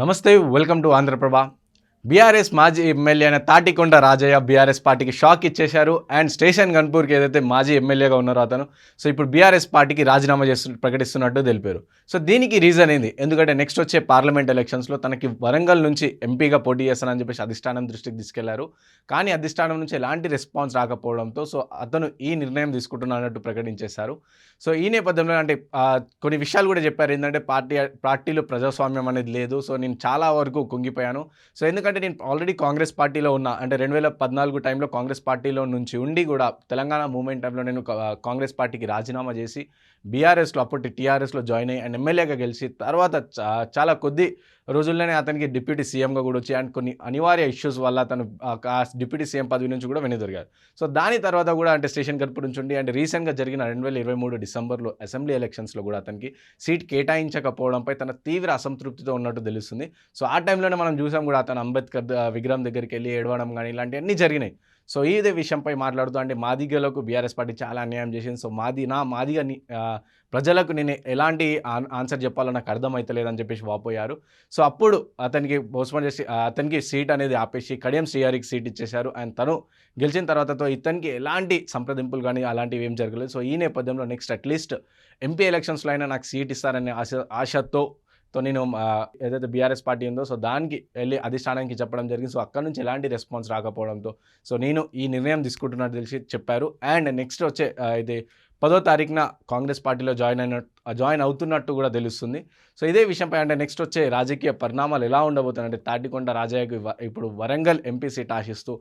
నమస్తే, welcome to Andhraprabha. BRS మాజీ MLA అయిన తాటికొండ రాజయ్య బీఆర్ఎస్ పార్టీకి షాక్ ఇచ్చేశారు. అండ్ స్టేషన్ గన్పూర్కి ఏదైతే మాజీ ఎమ్మెల్యేగా ఉన్నారో అతను ఇప్పుడు బీఆర్ఎస్ పార్టీకి రాజీనామా ప్రకటిస్తున్నట్టు తెలిపారు. దీనికి రీజన్ ఏంది? ఎందుకంటే నెక్స్ట్ వచ్చే పార్లమెంట్ ఎలక్షన్స్లో తనకి వరంగల్ నుంచి ఎంపీగా పోటీ చేస్తానని చెప్పేసి అధిష్టానం దృష్టికి తీసుకెళ్లారు. కానీ అధిష్టానం నుంచి ఎలాంటి రెస్పాన్స్ రాకపోవడంతో అతను ఈ నిర్ణయం తీసుకుంటున్నట్టు ప్రకటించేశారు. ఈ నేపథ్యంలో అంటే కొన్ని విషయాలు కూడా చెప్పారు. ఏంటంటే పార్టీలో ప్రజాస్వామ్యం అనేది లేదు. నేను చాలా వరకు కుంగిపోయాను. ఎందుకంటే నేను ఆల్రెడీ కాంగ్రెస్ పార్టీలో ఉన్నా. అంటే 2014 టైంలో కాంగ్రెస్ పార్టీలో నుంచి ఉండి కూడా తెలంగాణ మూవ్మెంట్ టైంలో నేను కాంగ్రెస్ పార్టీకి రాజీనామా చేసి బీఆర్ఎస్లో అప్పటి టీఆర్ఎస్లో జాయిన్ అయ్యి అండ్ ఎమ్మెల్యేగా గెలిచి తర్వాత చాలా కొద్ది రోజుల్లోనే అతనికి డిప్యూటీ సీఎంగా కూడా వచ్చి అండ్ కొన్ని అనివార్య ఇష్యూస్ వల్ల అతను డిప్యూటీ సీఎం పదవి నుంచి కూడా వెనుదిరిగారు. దాని తర్వాత కూడా అంటే స్టేషన్ గన్పూర్ నుంచి ఉండి అండ్ రీసెంట్గా జరిగిన 2023 డిసెంబర్లో అసెంబ్లీ ఎలక్షన్స్లో కూడా అతనికి సీట్ కేటాయించకపోవడంపై తన తీవ్ర అసంతృప్తితో ఉన్నట్టు తెలుస్తుంది. ఆ టైంలోనే మనం చూసాం కూడా అతను అంబేద్కర్ విగ్రహం దగ్గరికి వెళ్ళి ఏడవడం కానీ ఇలాంటివన్నీ జరిగినాయి. ఇదే విషయంపై మాట్లాడుతూ అంటే మాదిగలకు బీఆర్ఎస్ పార్టీ చాలా అన్యాయం చేసింది. మాదిగ ప్రజలకు నేను ఎలాంటి ఆన్సర్ చెప్పాలో నాకు అర్థమవుతలేదని చెప్పేసి వాపోయారు. అప్పుడు అతనికి పోస్ట్పోన్ చేసి అతనికి సీట్ అనేది ఆపేసి కడియం శ్రీహరికి సీట్ ఇచ్చేశారు. అండ్ తను గెలిచిన తర్వాత ఇతనికి ఎలాంటి సంప్రదింపులు కానీ అలాంటివి ఏం జరగలేదు. ఈ నేపథ్యంలో నెక్స్ట్ అట్లీస్ట్ ఎంపీ ఎలక్షన్స్లో అయినా నాకు సీట్ ఇస్తారనే ఆశతో నేను ఏదైతే బీఆర్ఎస్ పార్టీ ఉందో దానికి వెళ్ళి అధిష్టానానికి చెప్పడం జరిగింది. అక్కడ నుంచి ఎలాంటి రెస్పాన్స్ రాకపోవడంతో నేను ఈ నిర్ణయం తీసుకుంటున్నట్టు తెలిసి చెప్పారు. అండ్ నెక్స్ట్ వచ్చే ఇది 10వ తారీఖున కాంగ్రెస్ పార్టీలో జాయిన్ అవుతున్నట్టు కూడా తెలుస్తుంది. ఇదే విషయంపై అంటే నెక్స్ట్ వచ్చే రాజకీయ పరిణామాలు ఎలా ఉండబోతున్నాయంటే తాటికొండ రాజయ్యకు ఇప్పుడు వరంగల్ ఎంపీ సీట్ ఆశిస్తూ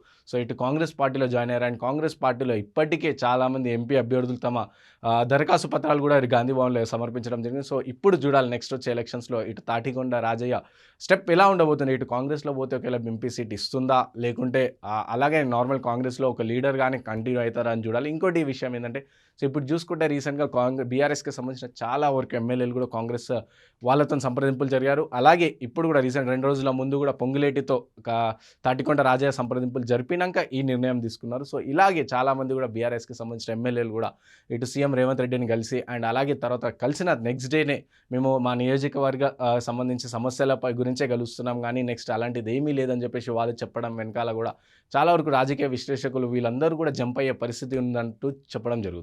ఇటు కాంగ్రెస్ పార్టీలో జాయిన్ అయ్యారు. అండ్ కాంగ్రెస్ పార్టీలో ఇప్పటికే చాలామంది ఎంపీ అభ్యర్థులు తమ దరఖాస్తు పత్రాలు కూడా గాంధీ భవన్లో సమర్పించడం జరిగింది. ఇప్పుడు చూడాలి నెక్స్ట్ వచ్చే ఎలక్షన్స్లో ఇటు తాటికొండ రాజయ్య స్టెప్ ఎలా ఉండబోతుంది. ఇటు కాంగ్రెస్లో పోతే ఒకవేళ ఎంపీ సీట్ ఇస్తుందా, లేకుంటే అలాగే నార్మల్ కాంగ్రెస్లో ఒక లీడర్ కానీ కంటిన్యూ అవుతారా అని చూడాలి. ఇంకోటి విషయం ఏంటంటే ఇప్పుడు చూసుకుంటే రీసెంట్గా బీఆర్ఎస్కి సంబంధించిన చాలా వరకు ఎమ్మెల్యేలు కూడా కాంగ్రెస్ వాళ్ళతో సంప్రదింపులు జరిగారు. అలాగే ఇప్పుడు కూడా రీసెంట్ 2 రోజుల ముందు కూడా పొంగులేటితో తాటికొండ రాజయ్య సంప్రదింపులు జరిపినాక ఈ నిర్ణయం తీసుకున్నారు. ఇలాగే చాలామంది కూడా బీఆర్ఎస్కి సంబంధించిన ఎమ్మెల్యేలు కూడా ఇటు సీఎం రేవంత్ రెడ్డిని కలిసి అండ్ అలాగే తర్వాత కలిసిన నెక్స్ట్ డేనే మేము మా నియోజకవర్గ సంబంధించి సమస్యలపై గురించే కలుస్తున్నాం, కానీ నెక్స్ట్ అలాంటిది ఏమీ లేదని చెప్పేసి వాళ్ళు చెప్పడం వెనకాల కూడా చాలా వరకు రాజకీయ విశ్లేషకులు వీళ్ళందరూ కూడా జంప్ అయ్యే పరిస్థితి ఉందంటూ చెప్పడం జరుగుతుంది.